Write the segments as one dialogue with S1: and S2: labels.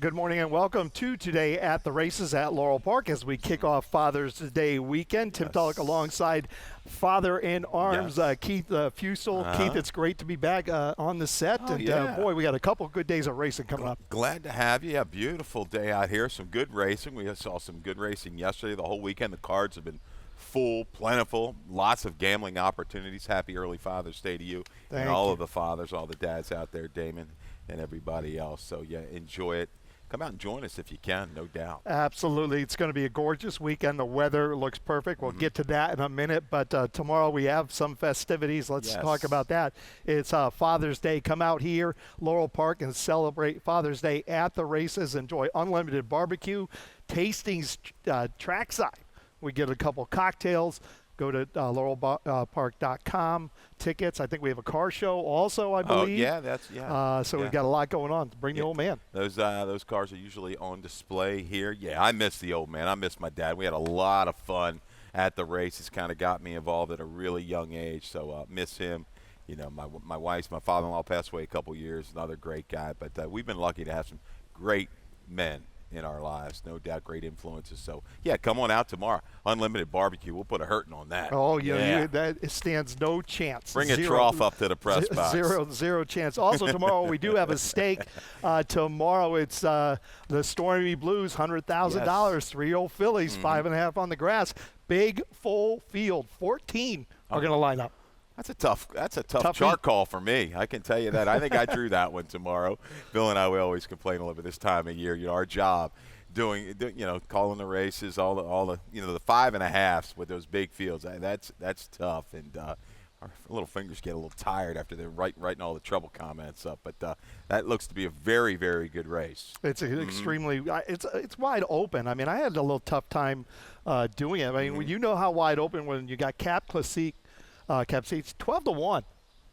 S1: Good morning and welcome to Today at the Races at Laurel Park as we kick off Father's Day weekend. Tim Tulloch alongside Father in Arms, Keith Fusel. Keith, it's great to be back on the set. Boy, we got a couple good days of racing coming up.
S2: Glad to have you. A beautiful day out here. Some good racing. We saw some good racing yesterday. The whole weekend, the cards have been full, plentiful, lots of gambling opportunities. Happy early Father's Day to you and all of the fathers, all the dads out there, Damon, and everybody else. So, yeah, enjoy it. Come out and join us if you can, no doubt.
S1: Absolutely. It's going to be a gorgeous weekend. The weather looks perfect. We'll get to that in a minute. But tomorrow we have some festivities. Let's talk about that. It's Father's Day. Come out here, Laurel Park, and celebrate Father's Day at the races. Enjoy unlimited barbecue, tastings trackside. We get a couple cocktails. Go to laurelpark.com. Tickets. I think we have a car show also, I believe. So we've got a lot going on. Bring the old man.
S2: Those cars are usually on display here. Yeah, I miss the old man. I miss my dad. We had a lot of fun at the races. Kind of got me involved at a really young age. So miss him. You know, my father-in-law passed away a couple years. Another great guy. But we've been lucky to have some great men in our lives, no doubt, great influences. So, yeah, come on out tomorrow. Unlimited barbecue. We'll put a hurting on that.
S1: Oh, yeah. That stands no chance.
S2: Bring a trough up to the press box.
S1: Zero chance. Also, tomorrow we do have a stake. Tomorrow it's the Stormy Blues, $100,000. 3 old fillies, 5.5 on the grass. Big, full field. 14 are going to line up.
S2: That's a tough chart call for me. I can tell you that. I think I drew that one tomorrow. Bill and I, we always complain a little bit this time of year. You know, our job doing calling the races, all the the 5.5s with those big fields. That's tough, and our little fingers get a little tired after they're writing all the trouble comments up. But that looks to be a very, very good race.
S1: It's extremely. It's wide open. I mean, I had a little tough time doing it. I mean, you know how wide open when you got Cap Classique. Cap seats 12-1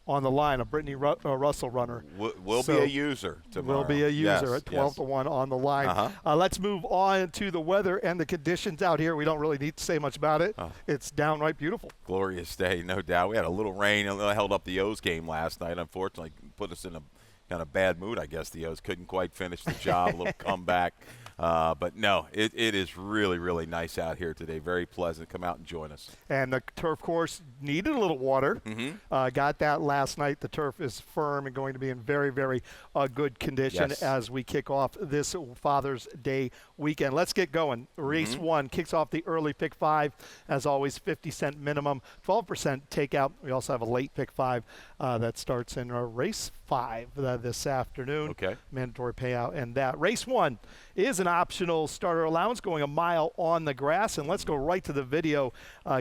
S1: on the line. A Brittany Russell runner
S2: will be a user tomorrow.
S1: Will be a user at 12-1 on the line. Let's move on to the weather and the conditions out here. We don't really need to say much about it. It's downright beautiful.
S2: Glorious day, no doubt. We had a little rain. Held up the O's game last night. Unfortunately, put us in a kind of bad mood, I guess. The O's couldn't quite finish the job. A little comeback. But no, it is really, really nice out here today. Very pleasant. Come out and join us.
S1: And the turf course needed a little water. Got that last night. The turf is firm and going to be in very, very good condition as we kick off this Father's Day weekend. Let's get going. Race 1 kicks off the early pick 5. As always, 50-cent minimum, 12% takeout. We also have a late pick 5 that starts in race 5 this afternoon.
S2: Okay.
S1: Mandatory payout. And that race 1 is an optional starter allowance going a mile on the grass. And let's go right to the video.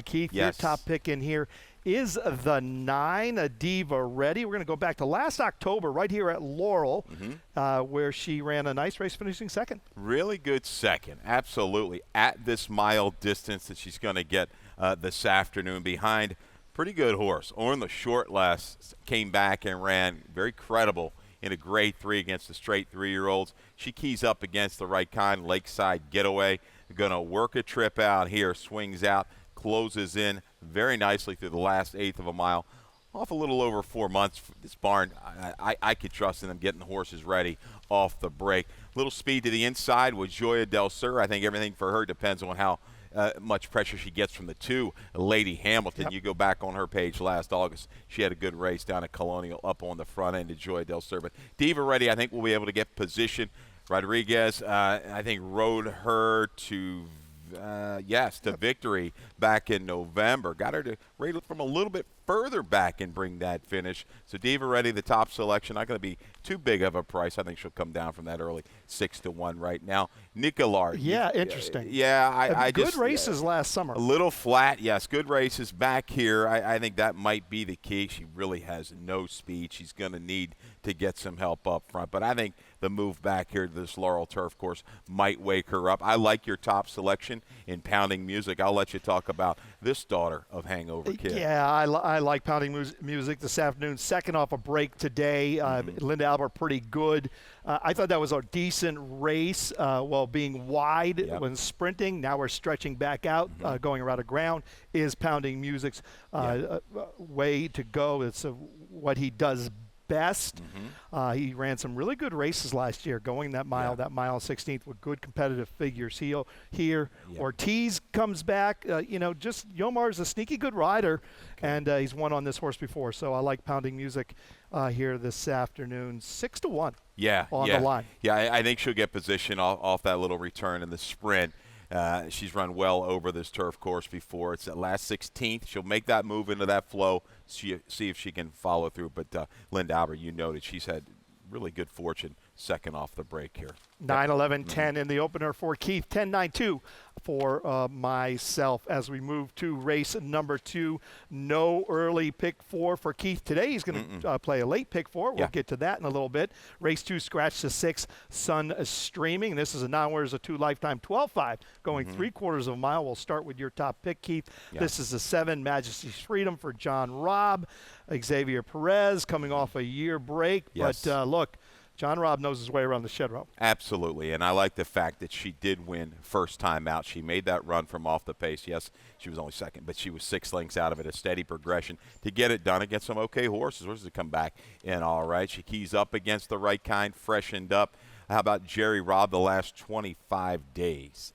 S1: Keith, your top pick in here is the 9, Diva Ready. We're going to go back to last October right here at Laurel where she ran a nice race, finishing second.
S2: Really good second, absolutely. At this mile distance that she's going to get this afternoon behind pretty good horse. On the short last, came back and ran very credible in a grade 3 against the straight 3-year-olds. She keys up against the right kind, Lakeside Getaway. Going to work a trip out here, swings out, closes in very nicely through the last eighth of a mile. Off a little over 4 months. This barn, I could trust in them getting the horses ready off the break. Little speed to the inside with Joya Del Sur. I think everything for her depends on how much pressure she gets from the 2, Lady Hamilton. You go back on her page last August. She had a good race down at Colonial up on the front end of Joy Del Sur. But Diva Ready, I think, will be able to get position. Rodriguez, I think, rode her to victory back in November. Got her to rate from a little bit further back and bring that finish. So Diva Ready, the top selection, not going to be too big of a price. I think she'll come down from that early 6-1 right now. Nicolard.
S1: Yeah, interesting.
S2: I
S1: good
S2: just,
S1: races last summer.
S2: A little flat, yes. Good races back here. I think that might be the key. She really has no speed. She's going to need to get some help up front. But I think the move back here to this Laurel turf course might wake her up. I like your top selection in Pounding Music. I'll let you talk about this daughter of Hangover Kid.
S1: Yeah, I like Pounding Music this afternoon. Second off a break today. Linda Albert pretty good. I thought that was a decent race while being wide when sprinting. Now we're stretching back out, going around the ground. Is Pounding Music's way to go. It's what he does best. He ran some really good races last year, going that mile 16th with good competitive figures. Here, Ortiz comes back. Just Yomar's a sneaky good rider, and he's won on this horse before. So I like Pounding Music here this afternoon, 6-1. On the line.
S2: Yeah, I think she'll get position off that little return in the sprint. She's run well over this turf course before. It's that last 16th. She'll make that move into that flow, see if she can follow through. But Linda Albert, you noted she's had really good fortune second off the break here.
S1: 9-11-10 in the opener for Keith, 10-9-2 for myself as we move to race number 2. No early pick 4 for Keith today. He's going to play a late pick 4. We'll get to that in a little bit. Race 2, scratch to 6, Sun Streaming. This is a non-winners of 2 lifetime 12.5 going 3/4 of a mile. We'll start with your top pick, Keith. This is a 7, Majesty's Freedom for John Robb. Xavier Perez coming off a year break. But look, John Robb knows his way around the shed rope.
S2: Absolutely, and I like the fact that she did win first time out. She made that run from off the pace. Yes, she was only second, but she was 6 lengths out of it, a steady progression to get it done against some okay horses. Horses to come back in all right. She keys up against the right kind, freshened up. How about Jerry Robb the last 21 days?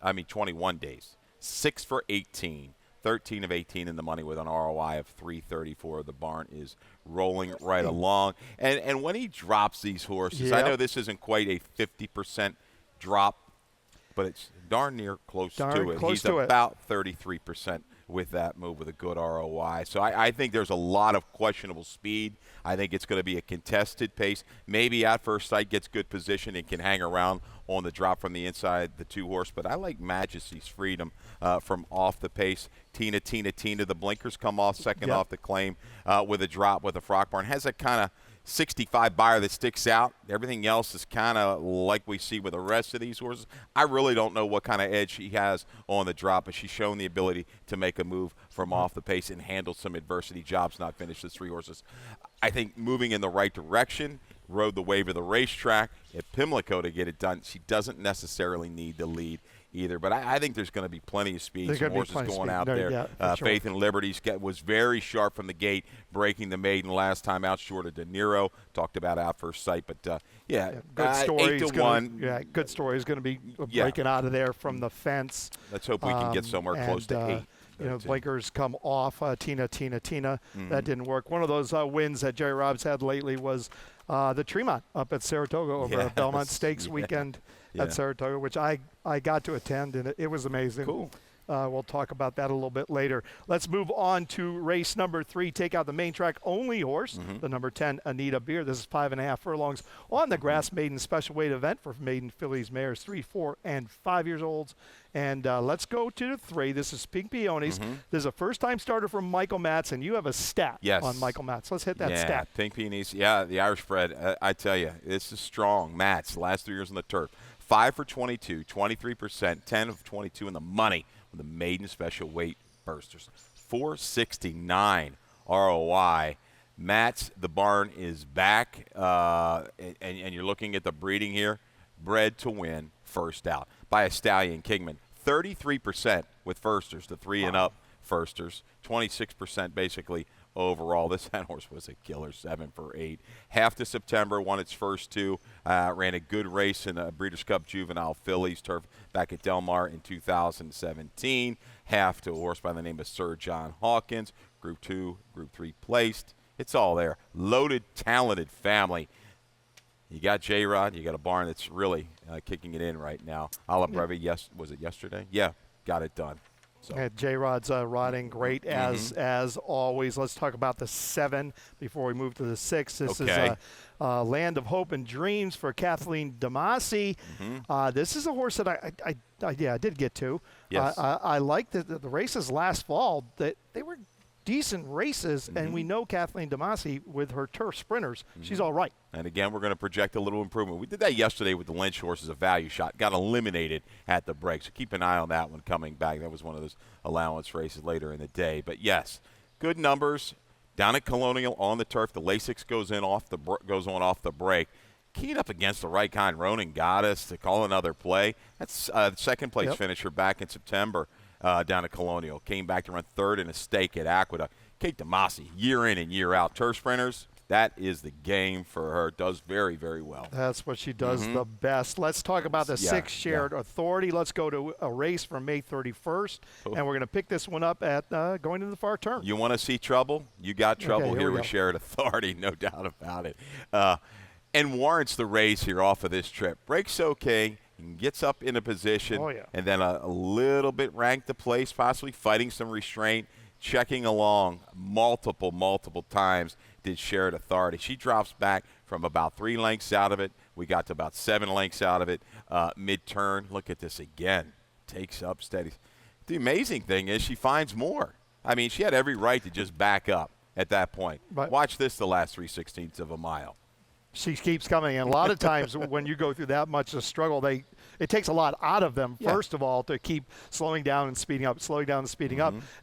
S2: 6 for 18. 13 of 18 in the money with an ROI of 334. The barn is rolling right along. And when he drops these horses, I know this isn't quite a 50% drop, but it's darn near close to it. He's about 33% with that move with a good ROI. So I think there's a lot of questionable speed. I think it's going to be a contested pace. Maybe at first sight gets good position and can hang around on the drop from the inside, the 2-horse. But I like Majesty's Freedom from off the pace. Tina. The blinkers come off second off the claim with a drop with a frock barn. Has a kind of 65 buyer that sticks out. Everything else is kind of like we see with the rest of these horses. I really don't know what kind of edge she has on the drop, but she's shown the ability to make a move from off the pace and handle some adversity. Jobs not finished. The 3 horses, I think, moving in the right direction. Rode the wave of the racetrack at Pimlico to get it done. She doesn't necessarily need the lead either, but I think there's going to be plenty of speed. Some horses going out there. Faith and Liberty was very sharp from the gate, breaking the maiden last time out short of De Niro. Talked about at first sight, but
S1: good story.
S2: 8-1.
S1: Good story is going to be breaking out of there from the fence.
S2: Let's hope we can get somewhere close to 8.
S1: Blinkers come off. Tina. That didn't work. One of those wins that Jerry Robb's had lately was the Tremont up at Saratoga over a Belmont Stakes weekend at Saratoga, which I got to attend, and it was amazing.
S2: Cool.
S1: We'll talk about that a little bit later. Let's move on to race number 3. Take out the main track only horse, the number 10, Anita Beer. This is 5.5 furlongs on the grass maiden special weight event for maiden fillies, mares 3, 4, and 5 years olds. And let's go to the 3. This is Pink Peonies. This is a first-time starter from Michael Matz, and you have a stat on Michael Matz. Let's hit that stat.
S2: Pink Peonies. The Irish bred. I tell you, this is strong. Matz, last 3 years on the turf. 5 for 22, 23%, 10 of 22 in the money with the maiden special weight bursters. 469 ROI. Matz, the barn is back, and you're looking at the breeding here. Bred to win, first out by a stallion, Kingman. 33% with firsters, the 3 and up firsters. 26% basically overall. This horse was a killer, 7 for 8. Half to September, won its first 2. Ran a good race in a Breeders' Cup Juvenile Fillies turf back at Del Mar in 2017. Half to a horse by the name of Sir John Hawkins. Group 2, Group 3 placed. It's all there. Loaded, talented family. You got J-Rod. You got a barn that's really kicking it in right now. Ala Brevi, was it yesterday? Yeah, got it done. So.
S1: J-Rod's riding great as always. Let's talk about the 7 before we move to the 6. This is Land of Hope and Dreams for Kathleen Damasi. This is a horse that I did get to.
S2: Yes.
S1: I liked the races last fall. That they were decent races, and we know Kathleen Damasi with her turf sprinters. She's all right.
S2: And again, we're going to project a little improvement. We did that yesterday with the Lynch horse as a value shot. Got eliminated at the break, so keep an eye on that one coming back. That was one of those allowance races later in the day. But yes, good numbers down at Colonial on the turf. The Lasix goes on off the break. Keyed up against the right kind. Ronin Goddess to call another play. That's the second place finisher back in September. Down at Colonial. Came back to run 3rd in a stake at Aqueduct. Kate Damasi, year in and year out. Turf sprinters, That is the game for her. Does very, very well.
S1: That's what she does the best. Let's talk about the 6 shared authority. Let's go to a race from May 31st, and we're going to pick this one up at going into the far turn.
S2: You want to see trouble? You got trouble here with shared authority, no doubt about it. And warrants the race here off of this trip. Breaks okay. Gets up in a position, and then a little bit ranked to place, possibly fighting some restraint, checking along multiple times, did shared authority. She drops back from about 3 lengths out of it. We got to about 7 lengths out of it mid-turn. Look at this again. Takes up steady. The amazing thing is she finds more. I mean, she had every right to just back up at that point. But watch this the last 3/16 of a mile.
S1: She keeps coming, and a lot of times when you go through that much of struggle, it takes a lot out of them, first of all, to keep slowing down and speeding up,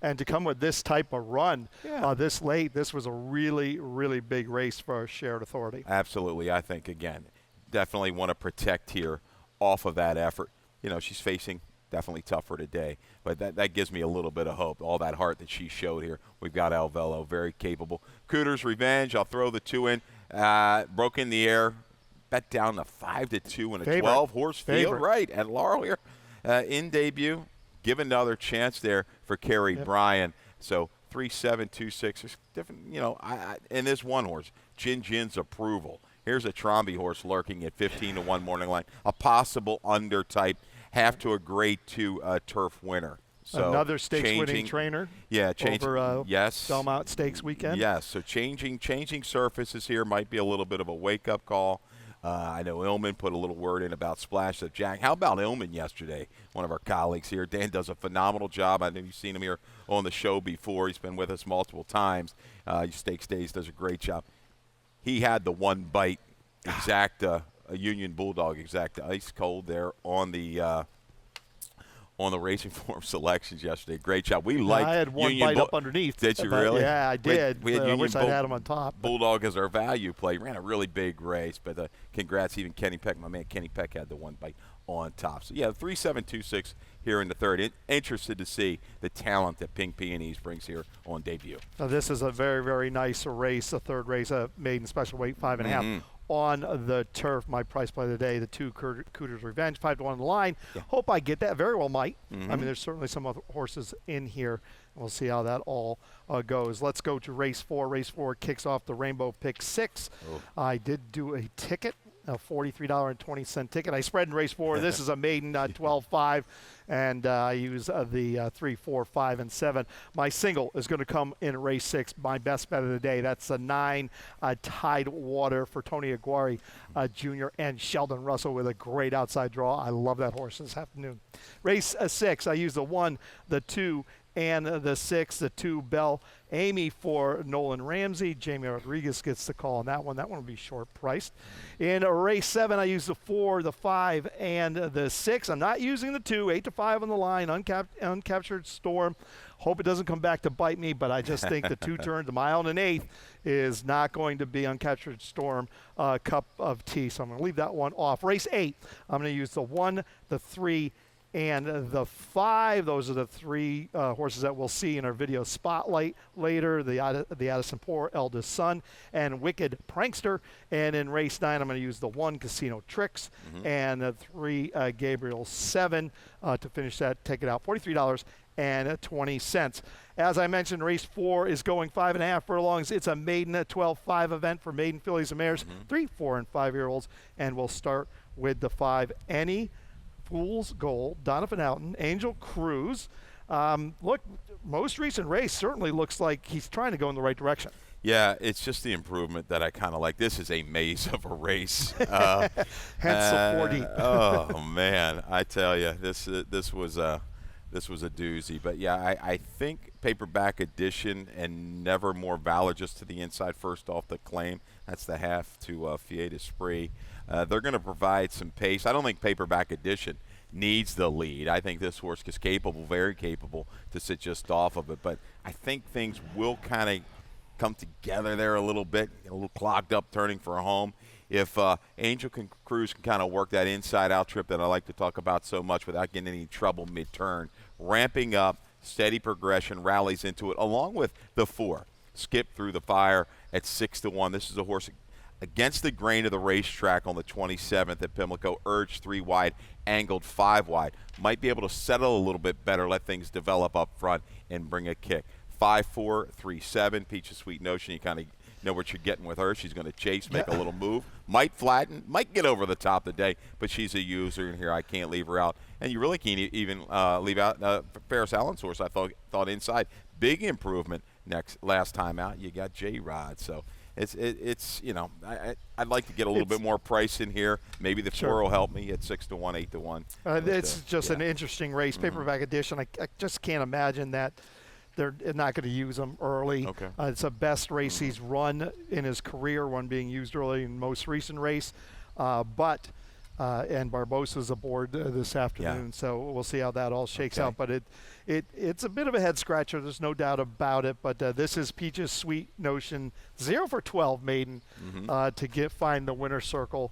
S1: and to come with this type of run this late. This was a really, really big race for shared authority.
S2: Absolutely. I think, again, definitely want to protect here off of that effort. You know, she's facing definitely tougher today, but that gives me a little bit of hope. All that heart that she showed here. We've got Alvelo, very capable. Cooter's Revenge, I'll throw the 2 in. Broke in the air, bet down to 5-2 in a 12-horse field, right, at Laurel here in debut. Give another chance there for Carrie Bryan. So 3-7-2-6. There's different, you know, and this one horse, Jin's Approval. Here's a Trombi horse lurking at 15-1 morning line. A possible under type, half to a grade 2 turf winner. So
S1: another stakes-winning trainer.
S2: Yeah,
S1: over Belmont Stakes weekend.
S2: Yes, so changing surfaces here might be a little bit of a wake-up call. I know Illman put a little word in about Splash of Jack. How about Illman yesterday? One of our colleagues here. Dan does a phenomenal job. I know you've seen him here on the show before. He's been with us multiple times. Stakes Days does a great job. He had the one bite exacta, a Union Bulldog exacta, ice cold there on the racing form selections yesterday. Great job. We liked
S1: I had one
S2: Union
S1: bite up underneath.
S2: Did you really?
S1: Yeah, I did.
S2: We had
S1: I wish I had him on top.
S2: Bulldog as our value play. Ran a really big race, but congrats even Kenny Peck. My man Kenny Peck had the one bite on top. So, 3-7-2-6 here in the third. Interested to see the talent that Pink Peonies brings here on debut.
S1: Now, this is a very, very nice race, a third race, a maiden special weight, 5.5. On the turf, my price play of the day, the 2 Cooter's Revenge, 5-1 on the line. Hope I get that. Very well might. I mean, there's certainly some other horses in here. We'll see how that all goes. Let's go to race 4. Race 4 kicks off the Rainbow Pick 6. I did do a ticket, a $43.20 ticket. I spread in race 4. This is a maiden 12-5, and I use the 3, 4, 5, and 7. My single is going to come in race 6. My best bet of the day. That's a 9 Tidewater for Tony Aguirre Jr. and Sheldon Russell with a great outside draw. I love that horse this afternoon. Race 6. I use the 1, the 2, and the 6, the 2 Bell Amy for Nolan Ramsey. Jamie Rodriguez gets the call on that one. That one will be short priced. In race 7, I use the 4, the 5, and the 6. I'm not using the 2, 8-5 on the line, uncaptured Storm. Hope it doesn't come back to bite me, but I just think the 2 turn, the mile and an eighth, is not going to be uncaptured Storm cup of tea. So I'm going to leave that one off. Race 8, I'm going to use the 1, the 3, and the 5. Those are the 3 horses that we'll see in our video spotlight later. The Addison Poor eldest son and Wicked Prankster. And in race 9, I'm going to use the 1 Casino Tricks and the 3 Gabriel 7 to finish that. Take it out, $43.20. As I mentioned, race 4 is going 5.5 furlongs. It's a maiden 12-5 event for maiden fillies and mares, 3, 4, and 5-year-olds. And we'll start with the 5. Any Fool's Gold, Donovan Houghton, Angel Cruz. Look, most recent race certainly looks like he's trying to go in the right direction.
S2: Yeah, it's just the improvement that I kind of like. This is a maze of a race.
S1: Hence the 40.
S2: Oh man, I tell you, this was a doozy. But yeah, I think paperback edition and Never More Valor just to the inside first off the claim. That's the half to Fiat Esprit. They're going to provide some pace. I don't think paperback edition needs the lead. I think this horse is capable, very capable, to sit just off of it. But I think things will kind of come together there a little bit, a little clogged up turning for a home. If Angel Cruz can kind of work that inside-out trip that I like to talk about so much without getting any trouble mid-turn, ramping up, steady progression, rallies into it, along with the 4. Skip Through the Fire at 6-1. This is a horse against the grain of the racetrack on the 27th at Pimlico, urged 3 wide, angled 5 wide. Might be able to settle a little bit better, let things develop up front, and bring a kick. 5-4, 3-7, Peach's Sweet Notion. You kind of know what you're getting with her. She's going to chase, make a little move, might flatten, might get over the top of the day, but she's a user, and here I can't leave her out. And you really can't even leave out Ferris Allen's horse. I thought inside. Big improvement last time out. You got J-Rod, so it's you know, I'd like to get a little bit more price in here. Maybe the 4 will help me at 6-1, 8-1.
S1: It's just an interesting race, paperback edition. I just can't imagine that they're not going to use him early.
S2: Okay.
S1: It's the best race he's run in his career, one being used early in most recent race. And Barbosa's aboard this afternoon, so we'll see how that all shakes out. But it's a bit of a head scratcher. There's no doubt about it. But this is Peach's Sweet Notion, 0 for 12 maiden to find the winner circle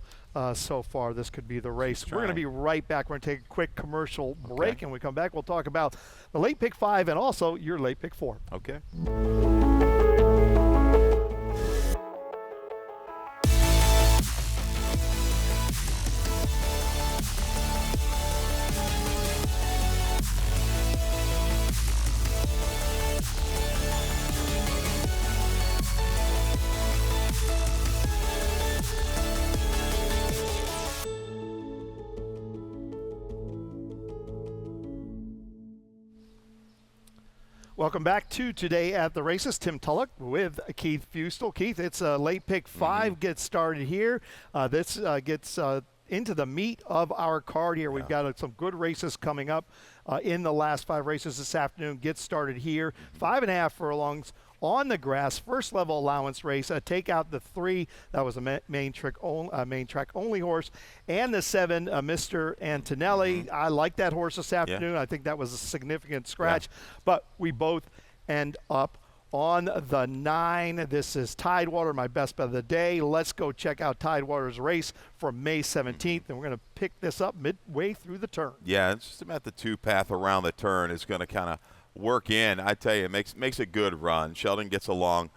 S1: so far. This could be the race. We're going to be right back. We're going to take a quick commercial break, and when we come back, we'll talk about the late pick 5 and also your late pick 4.
S2: Okay.
S1: Welcome back to Today at the Races. Tim Tulloch with Keith Fustel. Keith, it's a late pick 5 gets started here. This gets into the meat of our card here. We've got some good races coming up in the last 5 races this afternoon. Get started here. 5.5 furlongs on the grass, first level allowance race. Take out the 3, that was a main track only horse, and the 7, Mr. Antonelli. I like that horse this afternoon. I think that was a significant scratch, but we both end up on the 9. This is Tidewater, my best bet of the day. Let's go check out Tidewater's race from May 17th, and we're going to pick this up midway through the turn.
S2: Yeah, it's just about the 2 path around the turn is going to kind of work in. I tell you, it makes a good run. Sheldon gets along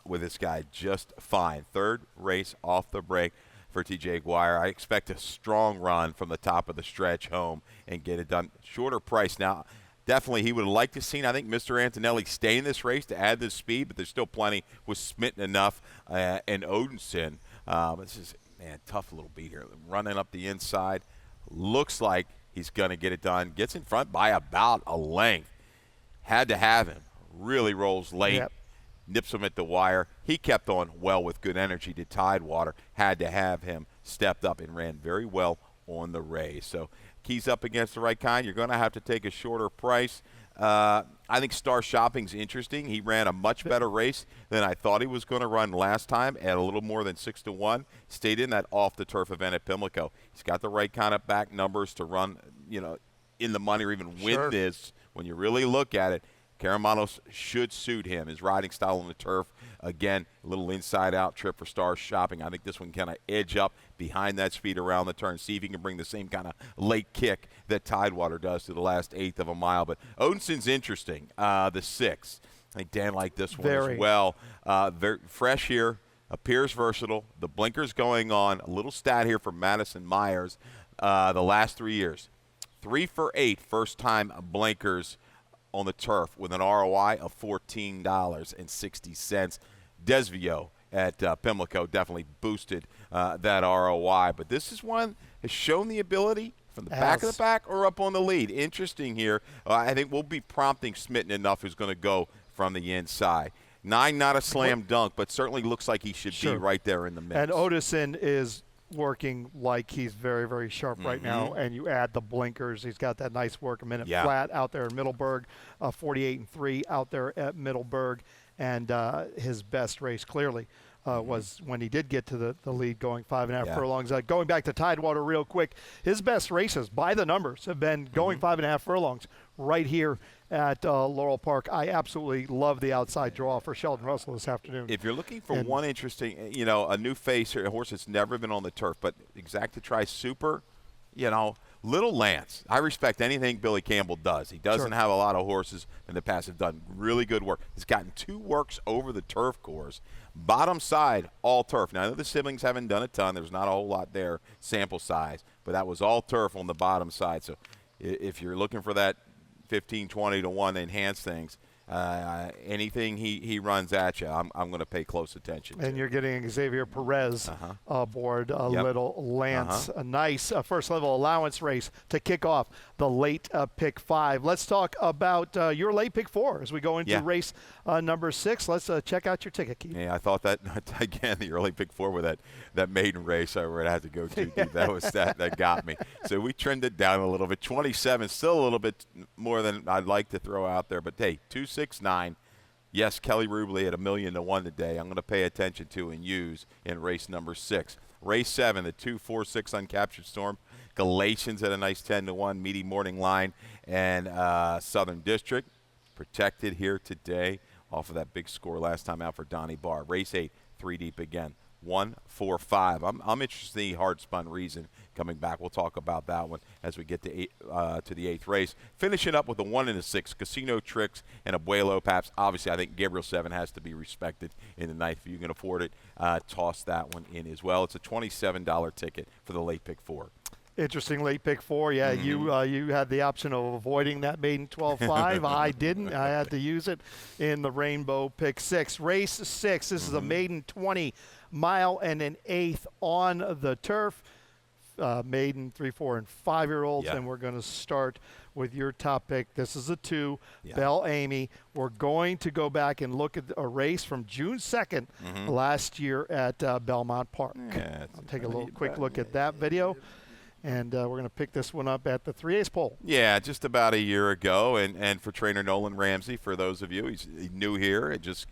S2: with this guy just fine. 3rd race off the break for TJ Guire. I expect a strong run from the top of the stretch home and get it done. Shorter price now. Definitely, he would have liked to see, I think, Mr. Antonelli stay in this race to add this speed, but there's still plenty with Smitten enough and Odinson. This is, man, tough little beat here. Running up the inside. Looks like he's going to get it done. Gets in front by about a length. Had to have him. Really rolls late. Nips him at the wire. He kept on well with good energy to Tidewater. Had to have him. Stepped up and ran very well on the race. So Keys up against the right kind. You're going to have to take a shorter price. I think Star Shopping's interesting. He ran a much better race than I thought he was going to run last time at a little more than 6-1. Stayed in that off-the-turf event at Pimlico. He's got the right kind of back numbers to run, in the money or even win this. When you really look at it, Caramanos should suit him. His riding style on the turf, again, a little inside-out trip for Star Shopping. I think this one kind of edge up behind that speed around the turn, see if he can bring the same kind of late kick that Tidewater does to the last 1/8 of a mile. But Odinson's interesting, the 6. I think Dan liked this one as well. Very fresh here, appears versatile. The blinkers going on. A little stat here for Madison Myers. The last 3 years, 3 for 8 first-time blinkers on the turf with an ROI of $14.60. Desvio at Pimlico definitely boosted that ROI. But this is one has shown the ability from the back of the pack or up on the lead. Interesting here. I think we'll be prompting Smitten enough who's going to go from the inside. 9, not a slam dunk, but certainly looks like he should be right there in the mix.
S1: And Odinson is working like he's very, very sharp right now, and you add the blinkers. He's got that nice work, a minute flat out there in Middleburg, 48-3 out there at Middleburg, and his best race clearly was when he did get to the lead going 5.5 furlongs. Going back to Tidewater real quick, his best races by the numbers have been going 5.5 furlongs right here at Laurel Park. I absolutely love the outside draw for Sheldon Russell this afternoon.
S2: If you're looking for one interesting, a new face here, a horse that's never been on the turf, but Exacta Super, Little Lance. I respect anything Billy Campbell does. He doesn't have a lot of horses in the past have done really good work. He's gotten 2 works over the turf course. Bottom side, all turf. Now, I know the siblings haven't done a ton. There's not a whole lot there, sample size, but that was all turf on the bottom side. So if you're looking for that 15, 20 to 1 to enhance things, anything he runs at you, I'm going to pay close attention to.
S1: And you're getting Xavier Perez aboard Little Lance. A nice first-level allowance race to kick off the late pick 5. Let's talk about your late pick 4 as we go into race number 6. Let's check out your ticket, Keith.
S2: Yeah, I thought that, again, the early pick 4 with that maiden race, I had to go too deep. That got me. So we trimmed it down a little bit. 27, still a little bit more than I'd like to throw out there, but hey, 269. Yes, Kelly Rubley at $1,000,000 to 1 today. I'm going to pay attention to and use in race number 6. Race 7, the 246 Uncaptured Storm. Galatians at a nice 10 to 1. Meaty Morning Line and Southern District protected here today off of that big score last time out for Donnie Barr. Race 8, 3 deep again. 1, 4, 5. I'm interested in the hard spun reason coming back. We'll talk about that one as we get to the 8th race. Finishing up with a 1 and a 6, Casino Tricks and Abuelo Paps. Obviously, I think Gabriel 7 has to be respected in the night. If you can afford it, toss that one in as well. It's a $27 ticket for the late pick 4.
S1: Interesting late pick 4. Yeah, you had the option of avoiding that maiden 12-5. I didn't. I had to use it in the rainbow pick 6. Race 6. This is a maiden 20-mile and an 1/8 on the turf. Maiden 3, 4, and 5-year-olds, and we're going to start with your top pick. This is a 2, Belle Amy. We're going to go back and look at a race from June 2nd last year at Belmont Park. I'll take a quick look at that video. And we're going to pick this one up at the 3/8 pole.
S2: Yeah, just about a year ago. And for trainer Nolan Ramsey, for those of you, he's new here. It just,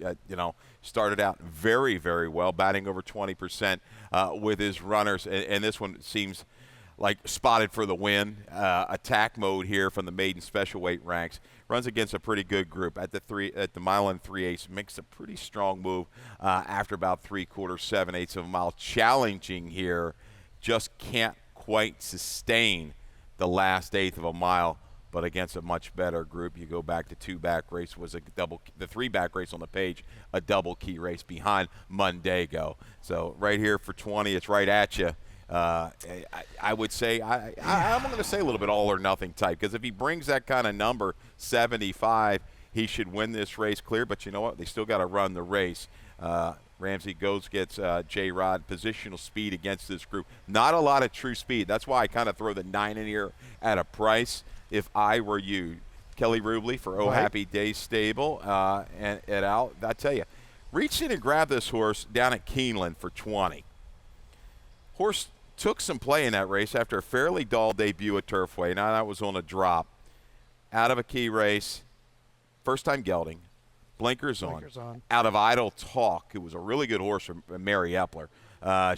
S2: started out very, very well, batting over 20% with his runners. And this one seems like spotted for the win. Attack mode here from the maiden special weight ranks. Runs against a pretty good group at the mile and 3/8. Makes a pretty strong move after about 3/4, 7/8 of a mile. Challenging here, just can't quite sustain the last 1/8 of a mile, but against a much better group. You go back to 2-back race was the 3-back race on the page, a double key race behind Mondego. So right here for 20, it's right at you. I would say I'm going to say a little bit all or nothing type, because if he brings that kind of number 75, he should win this race clear. But you know what? They still got to run the race. Ramsey gets J-Rod positional speed against this group. Not a lot of true speed. That's why I kind of throw the 9 in here at a price if I were you. Kelly Rubley for Oh Happy Days Stable and out. I tell you, reach in and grab this horse down at Keeneland for 20. Horse took some play in that race after a fairly dull debut at Turfway. Now that was on a drop. Out of a key race. First time gelding. Blinkers on. Out of Idle Talk, who was a really good horse from Mary Epler.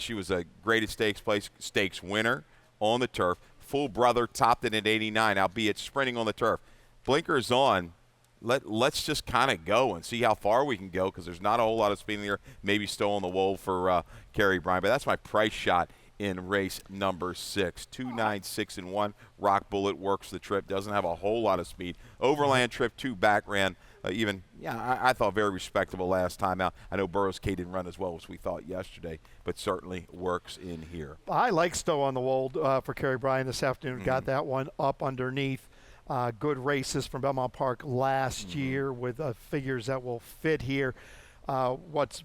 S2: She was a graded stakes winner on the turf. Full brother topped it at 89, albeit sprinting on the turf. Blinkers on. Let's just kind of go and see how far we can go, because there's not a whole lot of speed in the air. Maybe still on the wall for Kerry Bryan, but that's my price shot in race number 6. 2, 9, 6, and 1. Rock Bullet works the trip. Doesn't have a whole lot of speed. Overland Trip 2 back ran. I thought very respectable last time out. I know Burroughs K didn't run as well as we thought yesterday, but certainly works in here.
S1: I like Stowe on the Wold for Kerry Bryan this afternoon. Got that one up underneath. Good races from Belmont Park last year with figures that will fit here. What's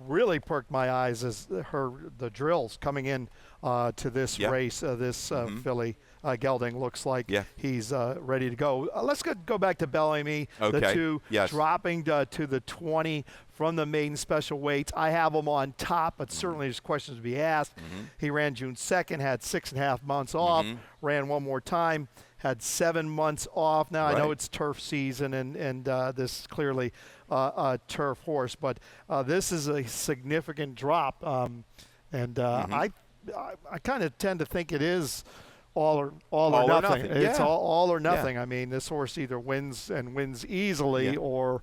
S1: really perked my eyes is the drills coming in to this race. This filly gelding looks like he's ready to go. Let's go back to Bellamy.
S2: Okay.
S1: The 2 dropping to the 20 from the maiden special weights. I have him on top, but certainly there's questions to be asked. He ran June 2nd, had 6.5 months off, ran one more time, had 7 months off. Now I know it's turf season, and this is clearly a turf horse, but this is a significant drop, I kind of tend to think it is all or nothing. It's all or nothing. I mean, this horse either wins easily, or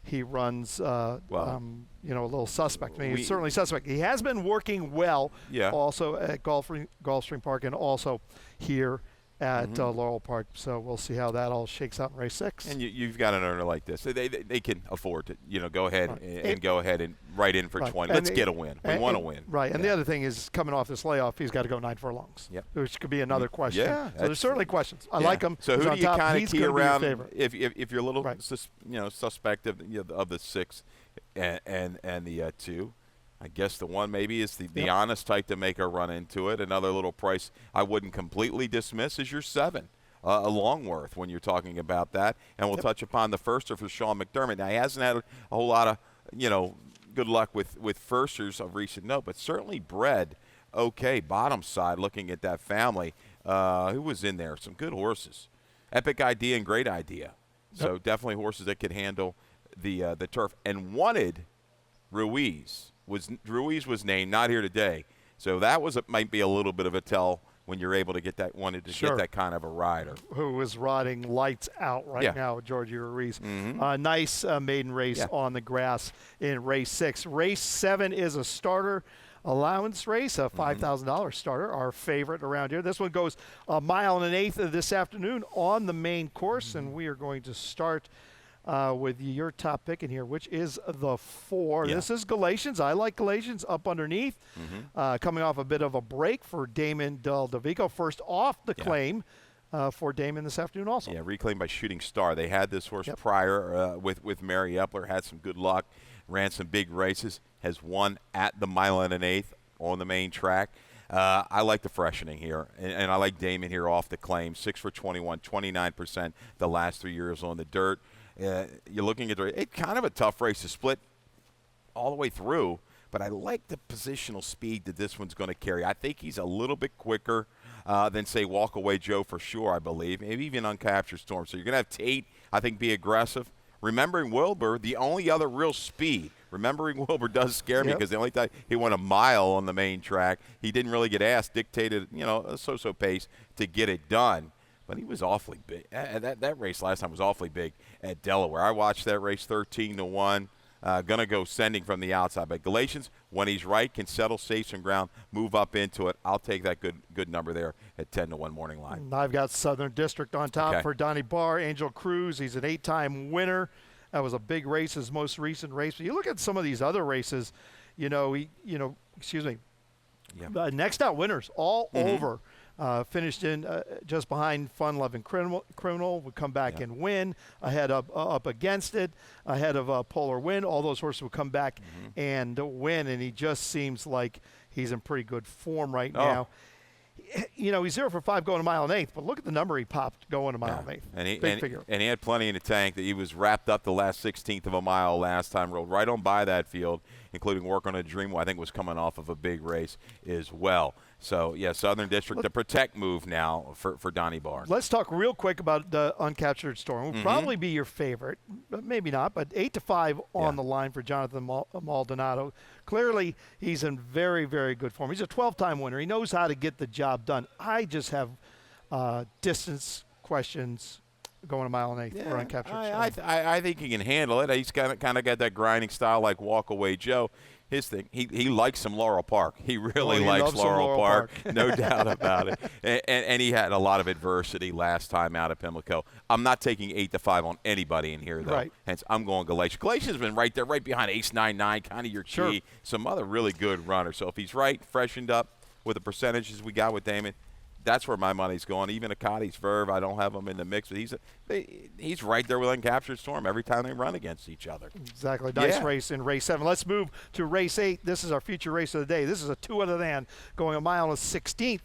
S1: he runs a little suspect. I mean, he's certainly suspect. He has been working well also at Gulfstream Park and also here at Laurel Park. So we'll see how that all shakes out in race 6.
S2: And you've got an owner like this. They can afford to, go ahead and go ahead and right in for 20. Let's get a win. We want to win.
S1: Right. And the other thing is, coming off this layoff, he's got to go 9 furlongs.
S2: Yep.
S1: Which could be another question.
S2: Yeah.
S1: So there's certainly questions. I like him.
S2: So
S1: he's
S2: who do you kind of key around if you're a little suspect of the 6 and the 2? I guess the one maybe is the honest type to make a run into it. Another little price I wouldn't completely dismiss is your 7. A Longworth when you're talking about that. And we'll touch upon the firster for Sean McDermott. Now, he hasn't had a whole lot of, good luck with firsters of recent note, but certainly bred okay. Bottom side, looking at that family. Who was in there? Some good horses. Epic Idea and Great Idea. So definitely horses that could handle the turf. And Wanted Ruiz was named, not here today. So that might be a little bit of a tell when you're able to get that get that kind of a rider.
S1: Who was riding lights out now with Georgie Ruiz. Nice maiden race on the grass in race 6. Race 7 is a starter allowance race, a $5,000 starter, our favorite around here. This one goes a mile and an eighth this afternoon on the main course, and we are going to start with your top pick in here, which is the 4. This is Galatians. I like Galatians up underneath. Coming off a bit of a break for Damon Del Davico. First off the claim for Damon this afternoon also.
S2: Yeah, reclaimed by Shooting Star. They had this horse prior with Mary Epler, had some good luck, ran some big races, has won at the mile and an eighth on the main track. I like the freshening here, and I like Damon here off the claim. 6 for 21, 29% the last 3 years on the dirt. You're looking at it's kind of a tough race to split all the way through, but I like the positional speed that this one's going to carry. I think he's a little bit quicker than, say, Walk Away Joe for sure, I believe, maybe even Uncaptured Storm. So you're going to have Tate, I think, be aggressive. Remembering Wilbur, the only other real speed. Remembering Wilbur does scare me because the only time he went a mile on the main track, he didn't really get asked, dictated, a so-so pace to get it done. But he was awfully big. That race last time was awfully big at Delaware. I watched that race 13-1. Going to go sending from the outside. But Galatians, when he's right, can settle, save some ground, move up into it. I'll take that good number there at 10-1 morning line.
S1: I've got Southern District on top for Donnie Barr. Angel Cruz, he's an 8-time winner. That was a big race, his most recent race. But you look at some of these other races, next out winners all over. Finished in just behind Fun Loving Criminal, would come back and win. Ahead of up against it, ahead of Polar Wind. All those horses would come back and win, and he just seems like he's in pretty good form right now. He's 0 for 5 going a mile and eighth, but look at the number he popped going a mile and eighth. Big figure.
S2: And he had plenty in the tank. That he was wrapped up the last 16th of a mile last time, rode right on by that field, including Work on a Dream, I think was coming off of a big race as well. So, Southern District, the protect move now for Donnie Barr.
S1: Let's talk real quick about the Uncaptured Storm. Will probably be your favorite, but maybe not. But 8-5 on the line for Jonathan Maldonado. Clearly, he's in very, very good form. He's a 12-time winner. He knows how to get the job done. I just have distance questions going a mile and eighth or Uncaptured Storm.
S2: I think he can handle it. He's kind of got that grinding style like Walk Away Joe. His thing, he likes some Laurel Park. He really likes Laurel Park, no doubt about it. And he had a lot of adversity last time out at Pimlico. I'm not taking 8-5 on anybody in here, though.
S1: Right.
S2: Hence, I'm going Galatians. Galatians has been right there, right behind Ace 9-9, kind of your key. Some other really good runners. So if he's right, freshened up with the percentages we got with Damon, that's where my money's going. Even Akati's Verve, I don't have him in the mix, but he's right there with Uncaptured Storm every time they run against each other.
S1: Exactly. Nice race in race 7. Let's move to race 8. This is our feature race of the day. This is a 2 out of the hand going a mile and 16th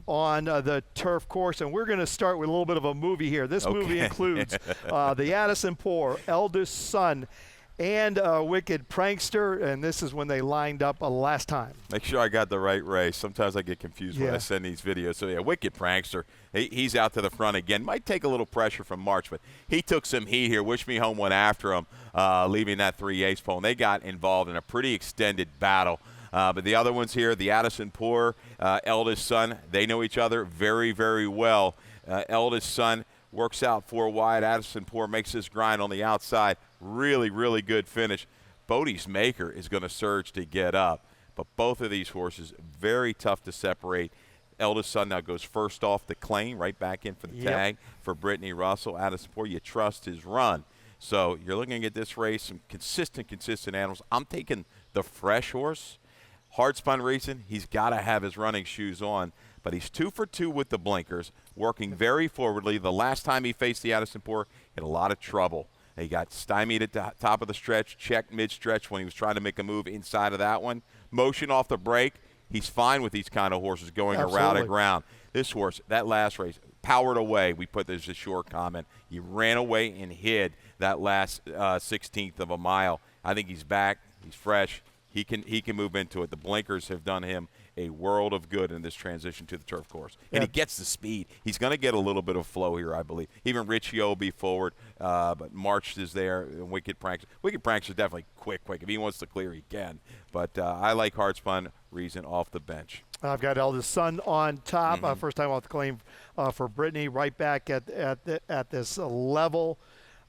S1: on the turf course, and we're going to start with a little bit of a movie here. This movie includes the Addison Poor, Eldest Son, and Wicked Prankster, and this is when they lined up last time.
S2: Make sure I got the right race. Sometimes I get confused when I send these videos. So, Wicked Prankster, he's out to the front again. Might take a little pressure from March, but he took some heat here. Wish Me Home went after him, leaving that 3/8 pole, and they got involved in a pretty extended battle. But the other ones here, the Addison Poor, Eldest Son, they know each other very, very well. Eldest Son works out 4 wide. Addison Poor makes his grind on the outside. Really, really good finish. Bodie's Maker is going to surge to get up. But both of these horses, very tough to separate. eldest son now goes first off the claim, right back in for the tag for Brittany Russell. Addison Poor, you trust his run. So you're looking at this race, some consistent animals. I'm taking the fresh horse. Hard spun racing, he's got to have his running shoes on. But he's 2 for 2 with the blinkers, working very forwardly. The last time he faced the Addison Poor, he had a lot of trouble. He got stymied at the top of the stretch, checked mid-stretch when he was trying to make a move inside of that one. Motion off the break. He's fine with these kind of horses going around and ground. This horse, that last race, powered away. We put this as a short comment. He ran away and hid that last 16th of a mile. I think he's back. He's fresh. He can move into it. The blinkers have done him a world of good in this transition to the turf course. And he gets the speed. He's going to get a little bit of flow here, I believe. Even Riccio will be forward, but March is there, and Wicked Pranks. Wicked Pranks is definitely quick. If he wants to clear, he can. But I like Hard Spun Reason off the bench.
S1: I've got eldest son on top. First time off the claim for Brittany, right back at this level.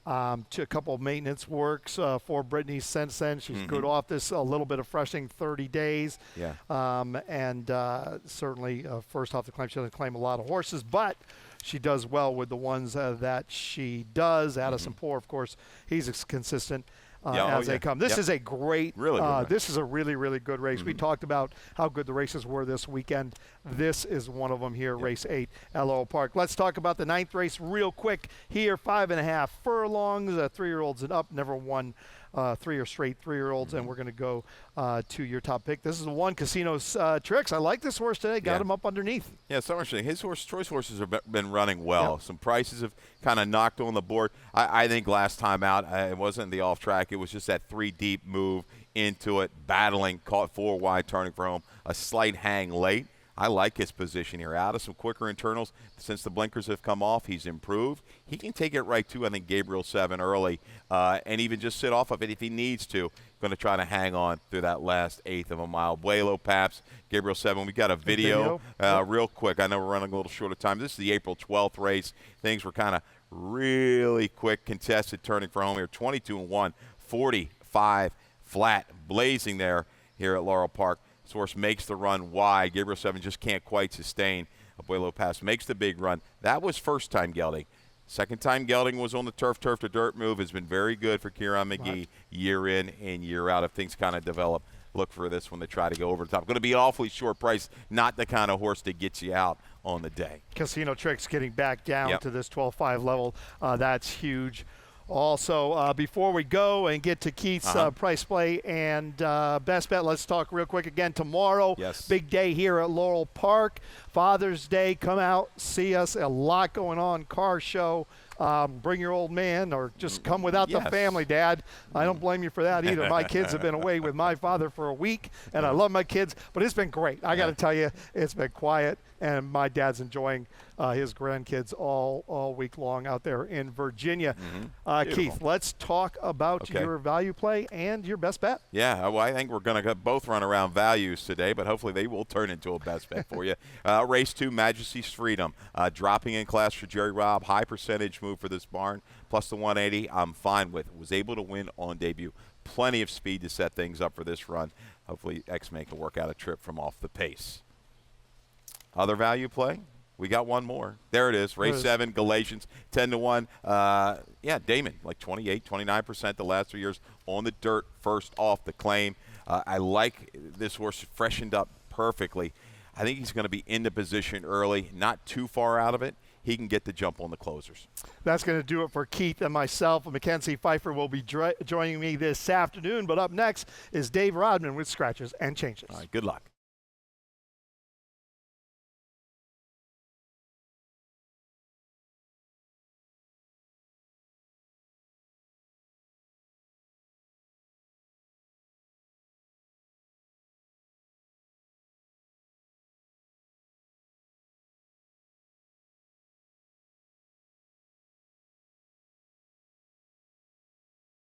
S1: To a couple of maintenance works for Brittany since then. She's good off this, a little bit of freshening, 30 days. And certainly first off the claim, she doesn't claim a lot of horses, but she does well with the ones that she does. Addison Poor, of course, he's consistent. As they come. This is a great, this is a really, really good race. We talked about how good the races were this weekend. This is one of them here, race 8 at Laurel Park. Let's talk about the 9th race real quick here. 5.5 furlongs, 3-year-olds and up, never won 3 or straight 3-year-olds, and we're going to go to your top pick. This is the one, Casino's Tricks. I like this horse today. Got him up underneath.
S2: Yeah, it's so interesting. His choice horses have been running well. Some prices have kind of knocked on the board. I think last time out, it wasn't the off track. It was just that 3-deep move into it, battling, caught 4 wide, turning for home. A slight hang late. I like his position here. Out of some quicker internals, since the blinkers have come off, he's improved. He can take it right to, I think, Gabriel 7 early and even just sit off of it if he needs to. Going to try to hang on through that last 1/8 of a mile. Buelo, Paps, Gabriel 7. We got a video. Real quick. I know we're running a little short of time. This is the April 12th race. Things were kind of really quick, contested, turning for home here. 22-1, 45 flat, blazing there here at Laurel Park. This horse makes the run wide. Gabriel 7 just can't quite sustain. Abuelo Pass makes the big run. That was first time gelding. Second time gelding was on the turf to dirt move. Has been very good for Kieran McGee year in and year out. If things kind of develop, look for this when they try to go over the top. Going to be an awfully short price, not the kind of horse that gets you out on the day.
S1: Casino Tricks getting back down to this 12.5 level. That's huge. Also, before we go and get to Keith's price play and best bet, let's talk real quick again tomorrow. Big day here at Laurel Park. Father's Day. Come out, see us. A lot going on. Car show. Bring your old man or just come without the family, Dad. I don't blame you for that either. My kids have been away with my father for a week, and I love my kids, but it's been great. I got to tell you, it's been quiet, and my dad's enjoying his grandkids all week long out there in Virginia. Keith, let's talk about your value play and your best bet.
S2: Yeah, well, I think we're going to both run around values today, but hopefully they will turn into a best bet for you. Race 2, Majesty's Freedom, dropping in class for Jerry Robb, high percentage move for this barn, plus the 180. I'm fine with. Was able to win on debut. Plenty of speed to set things up for this run. Hopefully X-Man can work out a trip from off the pace. Other value play? We got one more. There it is. Race 7, Galatians, 10-1. Damon, like 28, 29% the last 3 years on the dirt, first off the claim. I like this horse, freshened up perfectly. I think he's going to be in the position early, not too far out of it. He can get the jump on the closers.
S1: That's going to do it for Keith and myself. Mackenzie Pfeiffer will be joining me this afternoon. But up next is Dave Rodman with Scratches and Changes.
S2: All right, good luck.